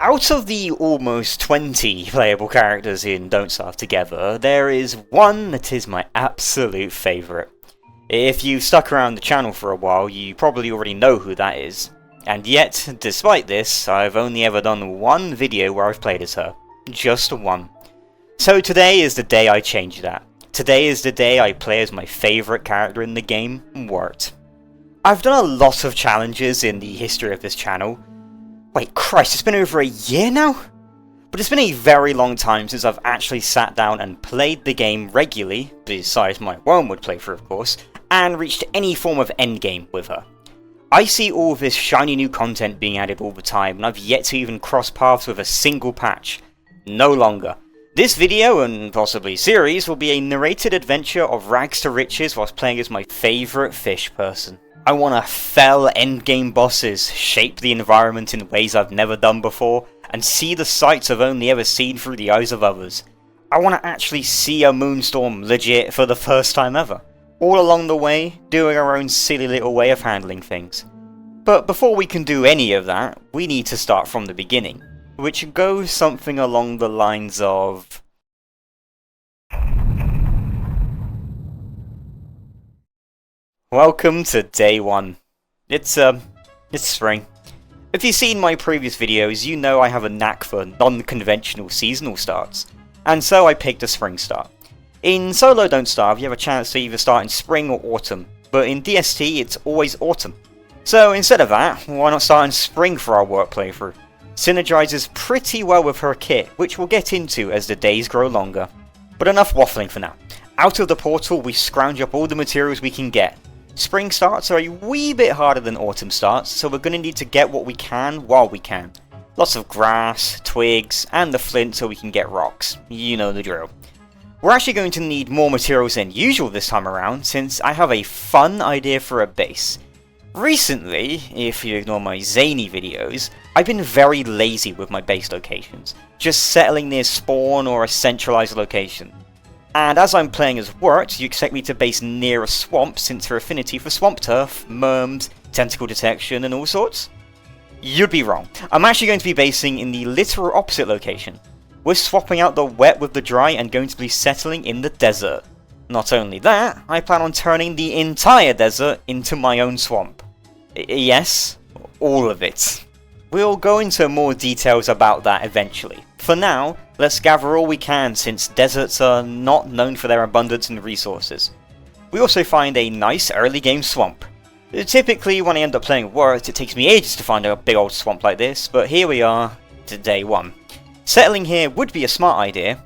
Out of the almost 20 playable characters in Don't Starve Together, there is one that is my absolute favourite. If you've stuck around the channel for a while, you probably already know who that is. And yet, despite this, I've only ever done one video where I've played as her. Just one. So today is the day I change that. Today is the day I play as my favourite character in the game, Wurt. I've done a lot of challenges in the history of this channel. Wait, Christ, it's been over a year now? But it's been a very long time since I've actually sat down and played the game regularly, besides my Wormwood playthrough of course, and reached any form of endgame with her. I see all of this shiny new content being added all the time, and I've yet to even cross paths with a single patch. No longer. This video, and possibly series, will be a narrated adventure of rags to riches whilst playing as my favourite fish person. I want to fell endgame bosses, shape the environment in ways I've never done before, and see the sights I've only ever seen through the eyes of others. I want to actually see a moonstorm legit for the first time ever. All along the way, doing our own silly little way of handling things. But before we can do any of that, we need to start from the beginning, which goes something along the lines of... Welcome to day one. It's spring. If you've seen my previous videos, you know I have a knack for non-conventional seasonal starts, and so I picked a spring start. In Solo Don't Starve, you have a chance to either start in spring or autumn, but in DST it's always autumn. So instead of that, why not start in spring for our Wurt playthrough? Synergizes pretty well with her kit, which we'll get into as the days grow longer. But enough waffling for now. Out of the portal, we scrounge up all the materials we can get. Spring starts are a wee bit harder than autumn starts, so we're going to need to get what we can while we can. Lots of grass, twigs, and the flint so we can get rocks. You know the drill. We're actually going to need more materials than usual this time around, since I have a fun idea for a base. Recently, if you ignore my zany videos, I've been very lazy with my base locations, just settling near spawn or a centralized location. And as I'm playing as Wurt, you expect me to base near a swamp since her affinity for swamp turf, merms, tentacle detection and all sorts? You'd be wrong. I'm actually going to be basing in the literal opposite location. We're swapping out the wet with the dry and going to be settling in the desert. Not only that, I plan on turning the entire desert into my own swamp. Yes, all of it. We'll go into more details about that eventually. For now, let's gather all we can since deserts are not known for their abundance in resources. We also find a nice early game swamp. Typically when I end up playing Wurt, it takes me ages to find a big old swamp like this, but here we are, to day one. Settling here would be a smart idea,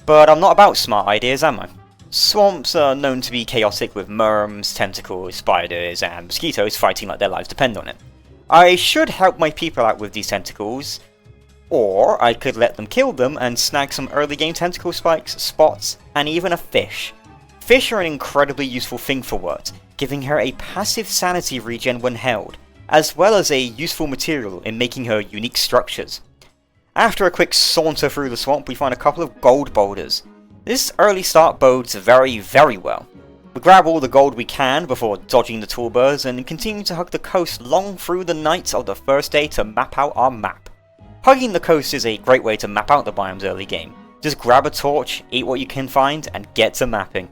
but I'm not about smart ideas, am I? Swamps are known to be chaotic with merms, tentacles, spiders, and mosquitoes fighting like their lives depend on it. I should help my people out with these tentacles, or I could let them kill them and snag some early game tentacle spikes, spots, and even a fish. Fish are an incredibly useful thing for Wurt, giving her a passive sanity regen when held, as well as a useful material in making her unique structures. After a quick saunter through the swamp, we find a couple of gold boulders. This early start bodes very, very well. We grab all the gold we can before dodging the toolburs and continue to hug the coast long through the nights of the first day to map out our map. Hugging the coast is a great way to map out the biomes early game. Just grab a torch, eat what you can find, and get to mapping.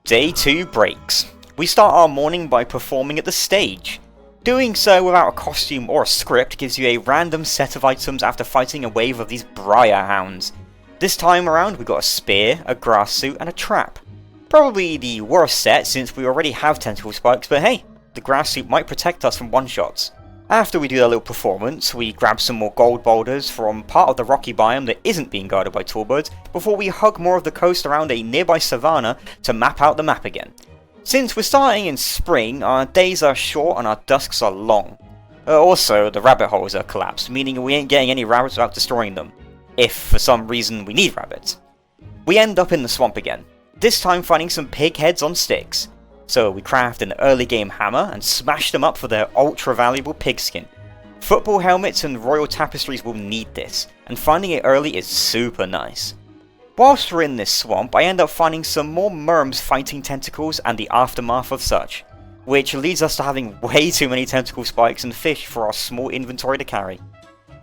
Day 2 breaks. We start our morning by performing at the stage. Doing so without a costume or a script gives you a random set of items after fighting a wave of these briar hounds. This time around we got a spear, a grass suit, and a trap. Probably the worst set since we already have tentacle spikes, but hey, the grass suit might protect us from one-shots. After we do that little performance, we grab some more gold boulders from part of the rocky biome that isn't being guarded by toolbirds before we hug more of the coast around a nearby savanna to map out the map again. Since we're starting in spring, our days are short and our dusks are long. Also, the rabbit holes are collapsed, meaning we ain't getting any rabbits without destroying them. If for some reason we need rabbits. We end up in the swamp again, this time finding some pig heads on sticks. So we craft an early game hammer and smash them up for their ultra valuable pigskin. Football helmets and royal tapestries will need this, and finding it early is super nice. Whilst we're in this swamp, I end up finding some more merms fighting tentacles and the aftermath of such, which leads us to having way too many tentacle spikes and fish for our small inventory to carry.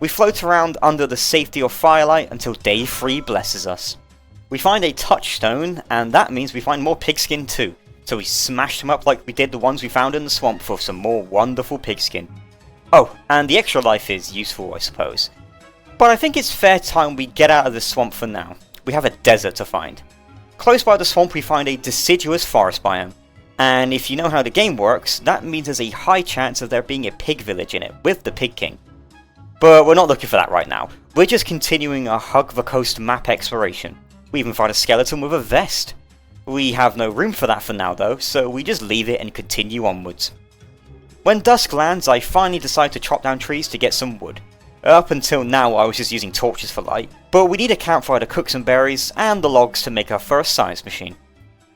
We float around under the safety of firelight until day 3 blesses us. We find a touchstone, and that means we find more pigskin too. So we smash them up like we did the ones we found in the swamp for some more wonderful pigskin. Oh, and the extra life is useful, I suppose. But I think it's fair time we get out of this swamp for now. We have a desert to find. Close by the swamp we find a deciduous forest biome. And if you know how the game works, that means there's a high chance of there being a pig village in it, with the Pig King. But we're not looking for that right now. We're just continuing our Hug the Coast map exploration. We even find a skeleton with a vest. We have no room for that for now though, so we just leave it and continue onwards. When dusk lands, I finally decide to chop down trees to get some wood. Up until now I was just using torches for light, but we need a campfire to cook some berries and the logs to make our first science machine.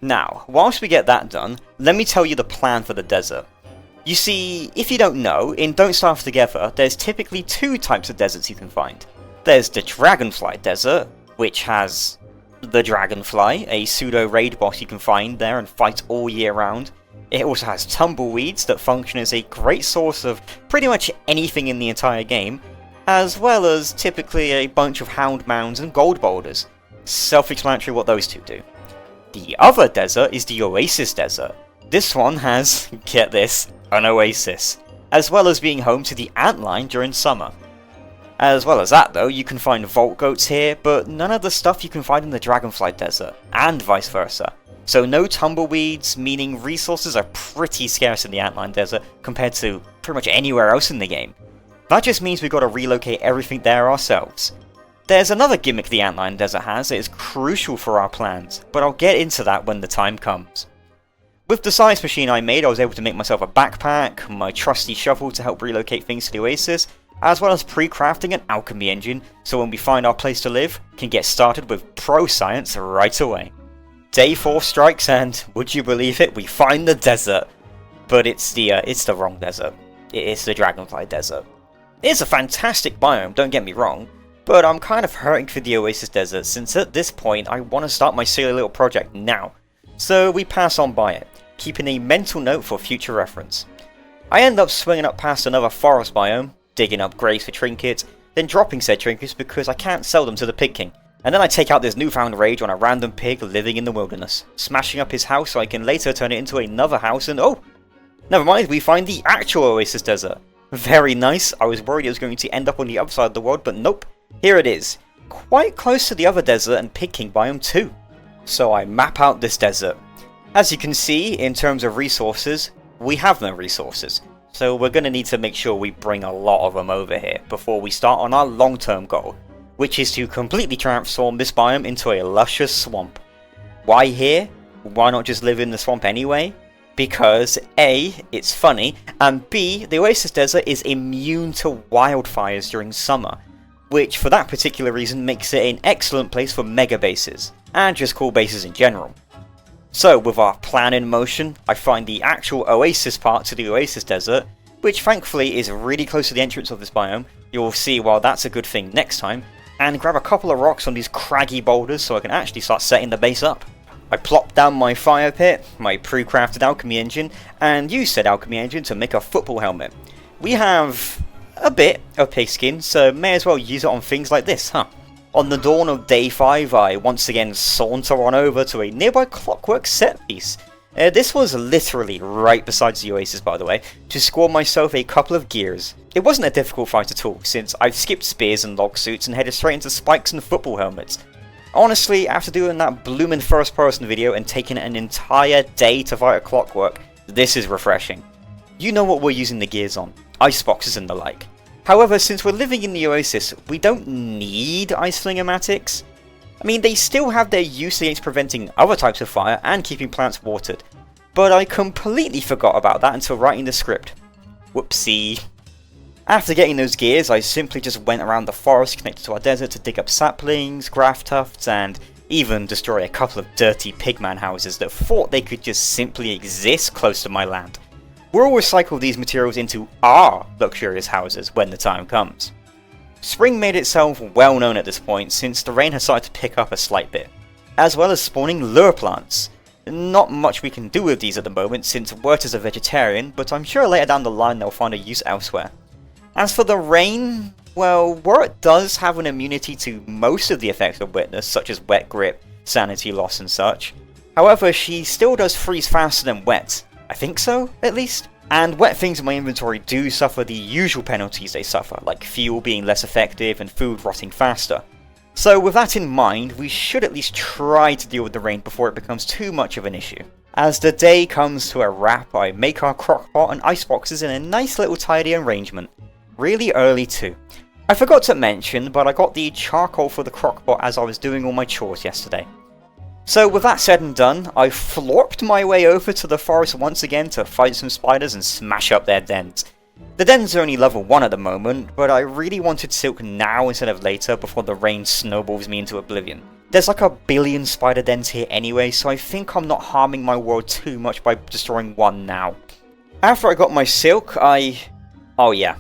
Now, whilst we get that done, let me tell you the plan for the desert. You see, if you don't know, in Don't Starve Together, there's typically 2 types of deserts you can find. There's the Dragonfly Desert, which has the Dragonfly, a pseudo raid boss you can find there and fight all year round. It also has tumbleweeds that function as a great source of pretty much anything in the entire game, as well as typically a bunch of hound mounds and gold boulders. Self-explanatory what those 2 do. The other desert is the Oasis Desert. This one has, get this, an oasis, as well as being home to the antline during summer. As well as that though, you can find vault goats here, but none of the stuff you can find in the Dragonfly Desert, and vice versa. So no tumbleweeds, meaning resources are pretty scarce in the Antline Desert compared to pretty much anywhere else in the game. That just means we've got to relocate everything there ourselves. There's another gimmick the Antline Desert has that is crucial for our plans, but I'll get into that when the time comes. With the science machine I made, I was able to make myself a backpack, my trusty shovel to help relocate things to the Oasis, as well as pre-crafting an alchemy engine, so when we find our place to live, can get started with pro science right away. Day 4 strikes and, would you believe it, we find the desert. But it's the wrong desert. It's the Dragonfly Desert. It's a fantastic biome, don't get me wrong, but I'm kind of hurting for the Oasis Desert since at this point I want to start my silly little project now. So we pass on by it, keeping a mental note for future reference. I end up swinging up past another forest biome, digging up graves for trinkets, then dropping said trinkets because I can't sell them to the Pig King. And then I take out this newfound rage on a random pig living in the wilderness, smashing up his house so I can later turn it into another house and oh! Never mind, we find the actual Oasis Desert. Very nice, I was worried it was going to end up on the other side of the world, but nope, here it is. Quite close to the other desert and Pig King biome too. So I map out this desert. As you can see, in terms of resources, we have no resources. So we're going to need to make sure we bring a lot of them over here before we start on our long-term goal, which is to completely transform this biome into a luscious swamp. Why here? Why not just live in the swamp anyway? Because A, it's funny, and B, the Oasis Desert is immune to wildfires during summer, which for that particular reason makes it an excellent place for mega bases, and just cool bases in general. So with our plan in motion, I find the actual Oasis part to the Oasis Desert, which thankfully is really close to the entrance of this biome. You'll see why that's a good thing next time, and grab a couple of rocks on these craggy boulders so I can actually start setting the base up. I plop down my fire pit, my pre-crafted alchemy engine, and use said alchemy engine to make a football helmet. We have a bit of pigskin, so may as well use it on things like this, huh? On the dawn of day 5, I once again saunter on over to a nearby clockwork set piece. This was literally right beside the Oasis, by the way, to score myself a couple of gears. It wasn't a difficult fight at all, since I've skipped spears and log suits and headed straight into spikes and football helmets. Honestly, after doing that bloomin' first person video and taking an entire day to fight a clockwork, this is refreshing. You know what we're using the gears on, iceboxes and the like. However, since we're living in the Oasis, we don't need ice flingomatics. I mean, they still have their use against preventing other types of fire and keeping plants watered. But I completely forgot about that until writing the script. Whoopsie. After getting those gears, I simply just went around the forest connected to our desert to dig up saplings, grass tufts, and even destroy a couple of dirty pigman houses that thought they could just simply exist close to my land. We'll recycle these materials into our luxurious houses when the time comes. Spring made itself well known at this point since the rain has started to pick up a slight bit, as well as spawning lure plants. Not much we can do with these at the moment since Wurt is a vegetarian, but I'm sure later down the line they'll find a use elsewhere. As for the rain, Well, Wurt does have an immunity to most of the effects of wetness, such as wet grip, sanity loss and such. However, she still does freeze faster than wet. I think so, at least. And wet things in my inventory do suffer the usual penalties they suffer, like fuel being less effective and food rotting faster. So with that in mind, we should at least try to deal with the rain before it becomes too much of an issue. As the day comes to a wrap, I make our crockpot and iceboxes in a nice little tidy arrangement. Really early too. I forgot to mention, but I got the charcoal for the crockpot as I was doing all my chores yesterday. So with that said and done, I florped my way over to the forest once again to fight some spiders and smash up their dens. The dens are only level 1 at the moment, but I really wanted silk now instead of later before the rain snowballs me into oblivion. There's like a billion spider dens here anyway, so I think I'm not harming my world too much by destroying one now. After I got my silk, oh yeah,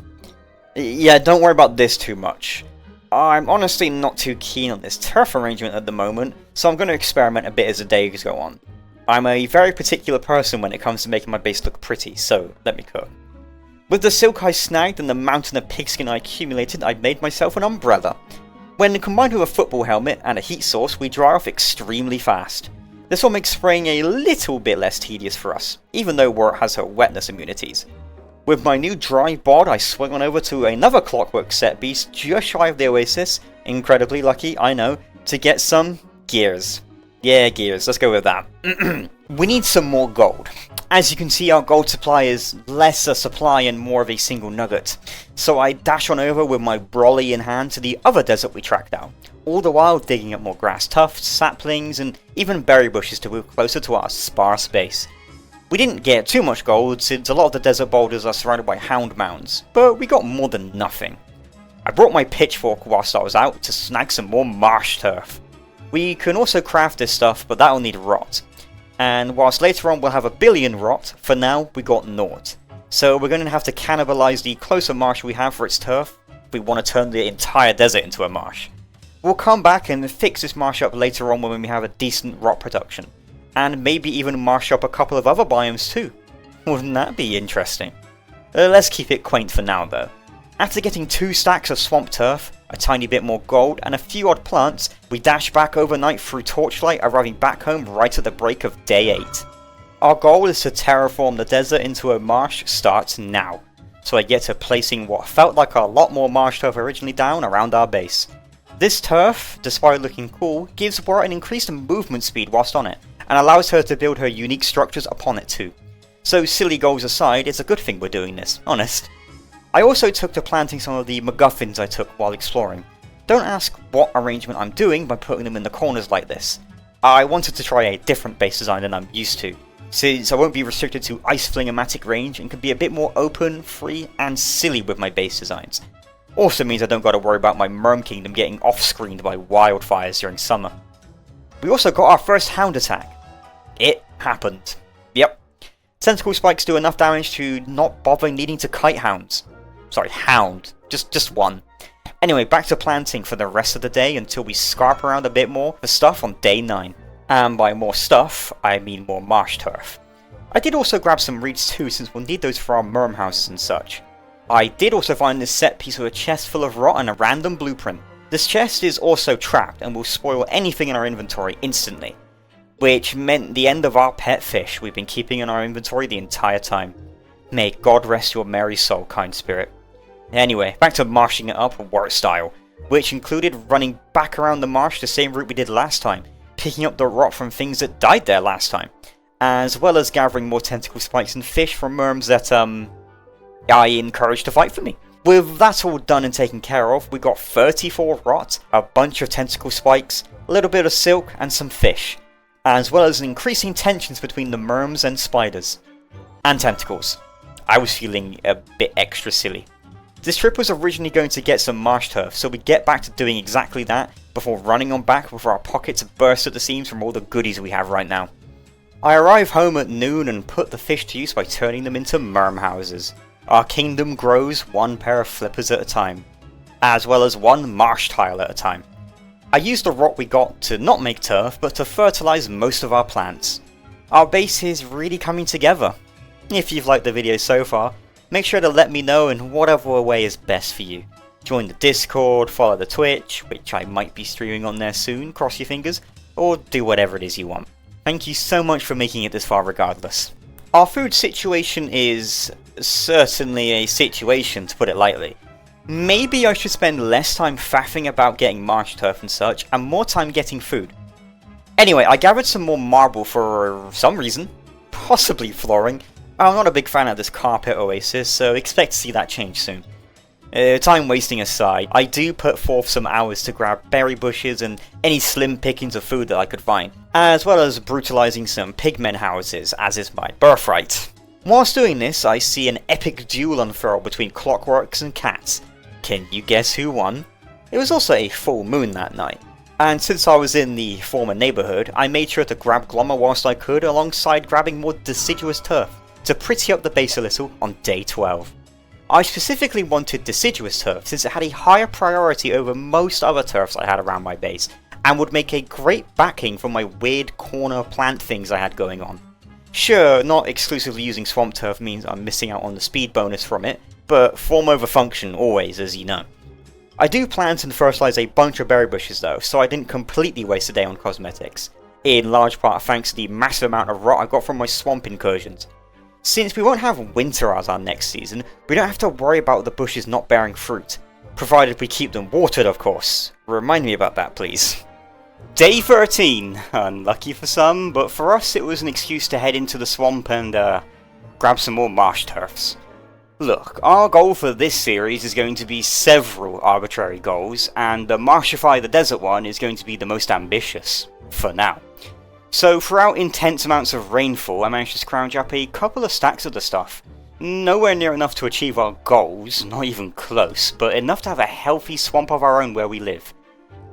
don't worry about this too much. I'm honestly not too keen on this turf arrangement at the moment, so I'm going to experiment a bit as the days go on. I'm a very particular person when it comes to making my base look pretty, so let me cook. With the silk I snagged and the mountain of pigskin I accumulated, I made myself an umbrella. When combined with a football helmet and a heat source, we dry off extremely fast. This will make spraying a little bit less tedious for us, even though Wurt has her wetness immunities. With my new dry bod, I swung on over to another clockwork set piece just shy of the Oasis, incredibly lucky, I know, to get some gears. Yeah, gears, let's go with that. We need some more gold. As you can see, our gold supply is less a supply and more of a single nugget. So I dash on over with my brolly in hand to the other desert we tracked down, all the while digging up more grass tufts, saplings, and even berry bushes to move closer to our sparse base. We didn't get too much gold since a lot of the desert boulders are surrounded by hound mounds, but we got more than nothing. I brought my pitchfork whilst I was out to snag some more marsh turf. We can also craft this stuff, but that'll need rot. And whilst later on we'll have a billion rot, for now we got naught. So we're going to have to cannibalize the closer marsh we have for its turf if we want to turn the entire desert into a marsh. We'll come back and fix this marsh up later on when we have a decent rot production. And maybe even marsh up a couple of other biomes too. Wouldn't that be interesting? Let's keep it quaint for now though. After getting 2 stacks of swamp turf, a tiny bit more gold, and a few odd plants, we dash back overnight through torchlight, arriving back home right at the break of day 8. Our goal is to terraform the desert into a marsh starts now, so I get to placing what felt like a lot more marsh turf originally down around our base. This turf, despite looking cool, gives Wurt an increased movement speed whilst on it, and allows her to build her unique structures upon it too. So silly goals aside, it's a good thing we're doing this, honest. I also took to planting some of the MacGuffins I took while exploring. Don't ask what arrangement I'm doing by putting them in the corners like this. I wanted to try a different base design than I'm used to, since I won't be restricted to ice fling-o-matic range and can be a bit more open, free, and silly with my base designs. Also means I don't gotta worry about my Merm Kingdom getting off-screened by wildfires during summer. We also got our first hound attack. It happened. Yep. Tentacle spikes do enough damage to not bother needing to kite hounds. Sorry, hound. Just one. Anyway, back to planting for the rest of the day until we scarp around a bit more for stuff on day 9. And by more stuff, I mean more marsh turf. I did also grab some reeds too, since we'll need those for our merm houses and such. I did also find this set piece with a chest full of rot and a random blueprint. This chest is also trapped and will spoil anything in our inventory instantly, which meant the end of our pet fish we've been keeping in our inventory the entire time. May God rest your merry soul, kind spirit. Anyway, back to marshing it up Wurt style, which included running back around the marsh the same route we did last time, picking up the rot from things that died there last time, as well as gathering more tentacle spikes and fish from merms that, I encouraged to fight for me. With that all done and taken care of, we got 34 rot, a bunch of tentacle spikes, a little bit of silk, and some fish, as well as increasing tensions between the merms and spiders. And tentacles. I was feeling a bit extra silly. This trip was originally going to get some marsh turf, so we get back to doing exactly that before running on back with our pockets burst at the seams from all the goodies we have right now. I arrive home at noon and put the fish to use by turning them into merm houses. Our kingdom grows one pair of flippers at a time, as well as one marsh tile at a time. I used the rot we got to not make turf, but to fertilise most of our plants. Our base is really coming together. If you've liked the video so far, make sure to let me know in whatever way is best for you. Join the Discord, follow the Twitch, which I might be streaming on there soon, cross your fingers, or do whatever it is you want. Thank you so much for making it this far regardless. Our food situation is certainly a situation, to put it lightly. Maybe I should spend less time faffing about getting marsh turf and such, and more time getting food. Anyway, I gathered some more marble for some reason, possibly flooring. I'm not a big fan of this carpet Oasis, so expect to see that change soon. Time wasting aside, I do put forth some hours to grab berry bushes and any slim pickings of food that I could find, as well as brutalizing some pigmen houses, as is my birthright. Whilst doing this, I see an epic duel unfurl between clockworks and cats. Can you guess who won? It was also a full moon that night, and since I was in the former neighbourhood, I made sure to grab Glommer whilst I could, alongside grabbing more deciduous turf to pretty up the base a little on day 12. I specifically wanted deciduous turf since it had a higher priority over most other turfs I had around my base, and would make a great backing for my weird corner plant things I had going on. Sure, not exclusively using swamp turf means I'm missing out on the speed bonus from it, but form over function always, as you know. I do plant and fertilise a bunch of berry bushes though, so I didn't completely waste a day on cosmetics, in large part thanks to the massive amount of rot I got from my swamp incursions. Since we won't have winter as our next season, we don't have to worry about the bushes not bearing fruit. Provided we keep them watered, of course. Remind me about that, please. Day 13. Unlucky for some, but for us it was an excuse to head into the swamp and grab some more marsh turfs. Look, our goal for this series is going to be several arbitrary goals, and the Marshify the Desert one is going to be the most ambitious. For now. So throughout intense amounts of rainfall, I managed to scrounge up a couple of stacks of the stuff. Nowhere near enough to achieve our goals, not even close, but enough to have a healthy swamp of our own where we live.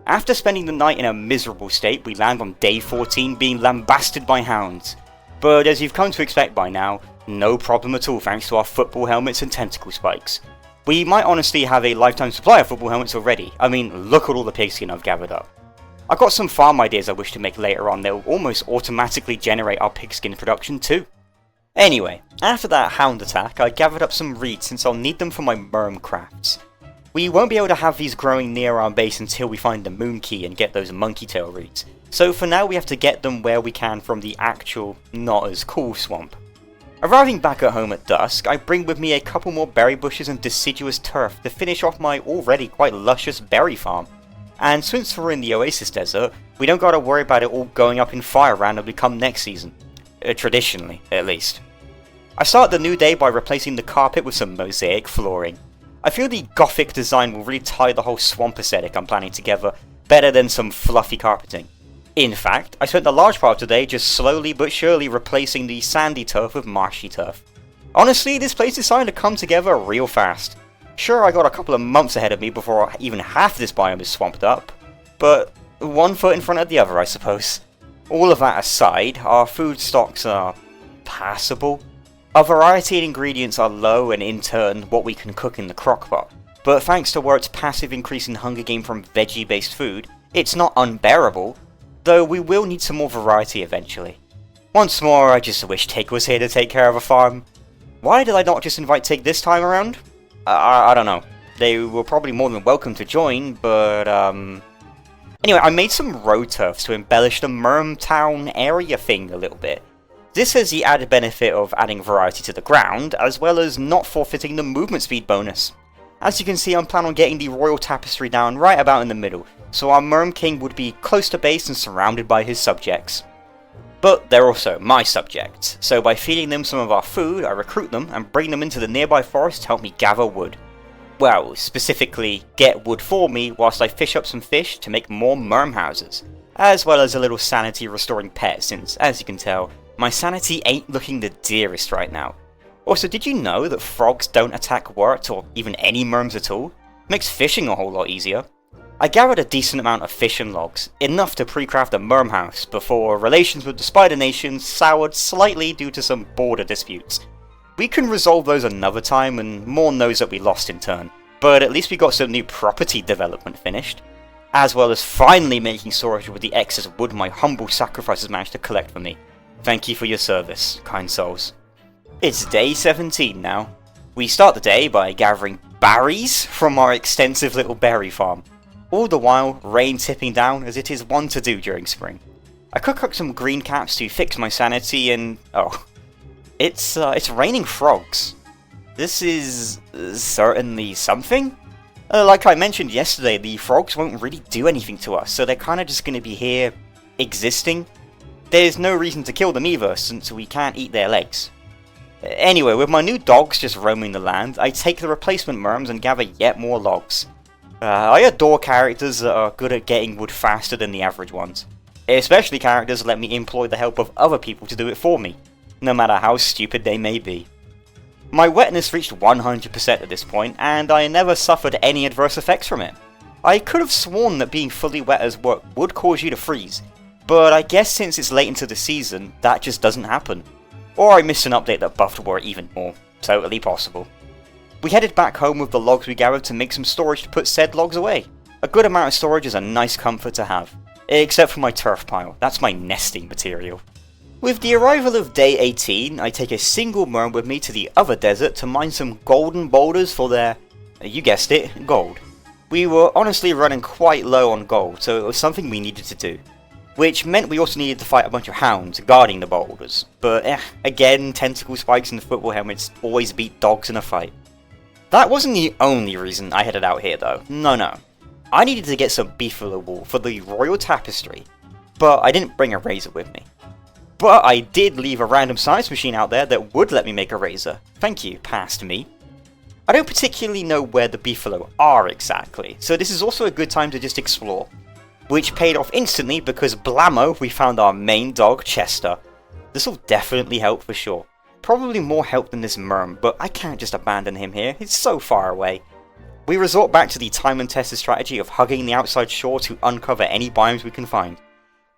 After spending the night in a miserable state, we land on day 14 being lambasted by hounds. But as you've come to expect by now, no problem at all thanks to our football helmets and tentacle spikes. We might honestly have a lifetime supply of football helmets already. I mean, look at all the pigskin I've gathered up. I've got some farm ideas I wish to make later on that will almost automatically generate our pigskin production too. Anyway, after that hound attack, I gathered up some reeds since I'll need them for my merm crafts. We won't be able to have these growing near our base until we find the moon key and get those monkey tail reeds, so for now we have to get them where we can from the actual, not as cool swamp. Arriving back at home at dusk, I bring with me a couple more berry bushes and deciduous turf to finish off my already quite luscious berry farm. And since we're in the Oasis desert, we don't gotta worry about it all going up in fire randomly come next season. Traditionally, at least. I start the new day by replacing the carpet with some mosaic flooring. I feel the gothic design will really tie the whole swamp aesthetic I'm planning together better than some fluffy carpeting. In fact, I spent a large part of the day just slowly but surely replacing the sandy turf with marshy turf. Honestly, this place is starting to come together real fast. Sure, I got a couple of months ahead of me before even half this biome is swamped up, but one foot in front of the other, I suppose. All of that aside, our food stocks are passable. Our variety in ingredients are low and in turn what we can cook in the crockpot, but thanks to Wurt's passive increase in hunger gain from veggie-based food, it's not unbearable, though we will need some more variety eventually. Once more, I just wish Tig was here to take care of a farm. Why did I not just invite Tig this time around? I don't know. They were probably more than welcome to join, but Anyway, I made some road turfs to embellish the Mermtown area thing a little bit. This has the added benefit of adding variety to the ground, as well as not forfeiting the movement speed bonus. As you can see, I'm planning on getting the royal tapestry down right about in the middle, so our Merm King would be close to base and surrounded by his subjects. But they're also my subjects, so by feeding them some of our food, I recruit them and bring them into the nearby forest to help me gather wood. Well, specifically, get wood for me whilst I fish up some fish to make more merm houses, as well as a little sanity restoring pet since, as you can tell, my sanity ain't looking the dearest right now. Also, did you know that frogs don't attack Wurt or even any merms at all? Makes fishing a whole lot easier. I gathered a decent amount of fish and logs, enough to pre-craft a merm house, before relations with the Spider Nation soured slightly due to some border disputes. We can resolve those another time, and more knows that we lost in turn, but at least we got some new property development finished, as well as finally making storage with the excess wood my humble sacrifices managed to collect for me. Thank you for your service, kind souls. It's day 17 now. We start the day by gathering berries from our extensive little berry farm. All the while, rain tipping down as it is wont to do during spring. I cook up some green caps to fix my sanity and... oh. It's raining frogs. This is certainly something. Like I mentioned yesterday, the frogs won't really do anything to us, so they're kind of just going to be here, existing. There's no reason to kill them either, since we can't eat their legs. Anyway, with my new dogs just roaming the land, I take the replacement worms and gather yet more logs. I adore characters that are good at getting wood faster than the average ones. Especially characters that let me employ the help of other people to do it for me, no matter how stupid they may be. My wetness reached 100% at this point, and I never suffered any adverse effects from it. I could have sworn that being fully wet as work would cause you to freeze, but I guess since it's late into the season, that just doesn't happen. Or I missed an update that buffed Wurt even more. Totally possible. We headed back home with the logs we gathered to make some storage to put said logs away. A good amount of storage is a nice comfort to have. Except for my turf pile, that's my nesting material. With the arrival of day 18, I take a single worm with me to the other desert to mine some golden boulders for their, you guessed it, gold. We were honestly running quite low on gold, so it was something we needed to do. Which meant we also needed to fight a bunch of hounds guarding the boulders. But again, tentacle spikes and football helmets always beat dogs in a fight. That wasn't the only reason I headed out here though, no. I needed to get some beefalo wool for the royal tapestry, but I didn't bring a razor with me. But I did leave a random science machine out there that would let me make a razor. Thank you, past me. I don't particularly know where the beefalo are exactly, so this is also a good time to just explore. Which paid off instantly because blammo, we found our main dog, Chester. This will definitely help for sure. Probably more help than this merm, but I can't just abandon him here, he's so far away. We resort back to the time and tested strategy of hugging the outside shore to uncover any biomes we can find.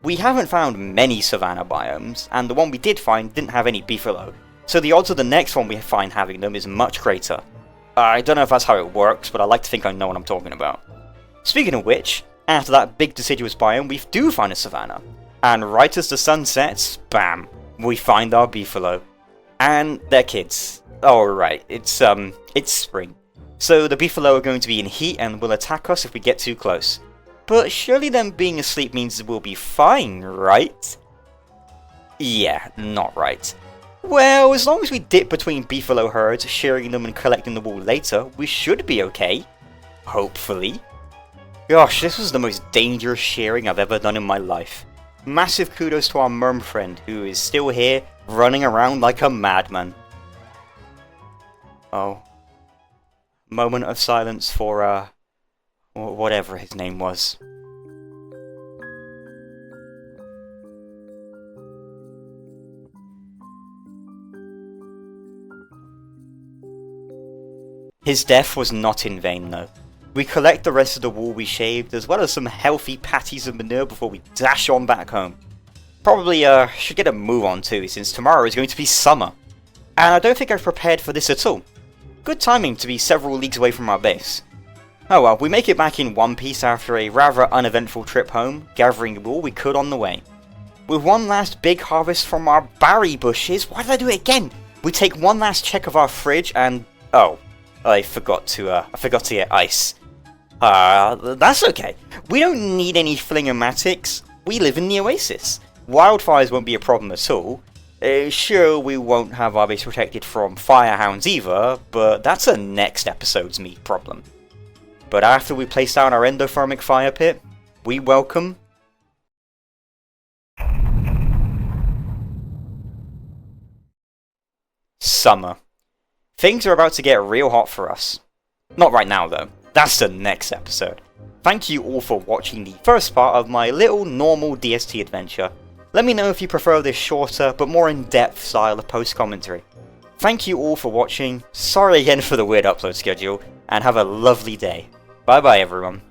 We haven't found many savanna biomes, and the one we did find didn't have any beefalo, so the odds of the next one we find having them is much greater. I don't know if that's how it works, but I like to think I know what I'm talking about. Speaking of which, after that big deciduous biome, we do find a savanna. And right as the sun sets, bam, we find our beefalo. And their kids. Oh right, it's spring. So the beefalo are going to be in heat and will attack us if we get too close. But surely them being asleep means we'll be fine, right? Yeah, not right. Well, as long as we dip between beefalo herds, shearing them and collecting the wool later, we should be okay. Hopefully. Gosh, this was the most dangerous shearing I've ever done in my life. Massive kudos to our merm friend, who is still here, running around like a madman. Oh. Moment of silence for, whatever his name was. His death was not in vain though. We collect the rest of the wool we shaved, as well as some healthy patties of manure before we dash on back home. Probably should get a move on too, since tomorrow is going to be summer. And I don't think I've prepared for this at all. Good timing to be several leagues away from our base. Oh well, we make it back in one piece after a rather uneventful trip home, gathering all we could on the way. With one last big harvest from our berry bushes, why did I do it again? We take one last check of our fridge and... oh, I forgot to get ice. That's okay. We don't need any flingomatics. We live in the Oasis. Wildfires won't be a problem at all. Sure, we won't have our base protected from firehounds either, but that's a next episode's meat problem. But after we place down our endothermic fire pit, we welcome... summer. Things are about to get real hot for us. Not right now though, that's the next episode. Thank you all for watching the first part of my little normal DST adventure. Let me know if you prefer this shorter but more in-depth style of post-commentary. Thank you all for watching, sorry again for the weird upload schedule, and have a lovely day. Bye bye everyone.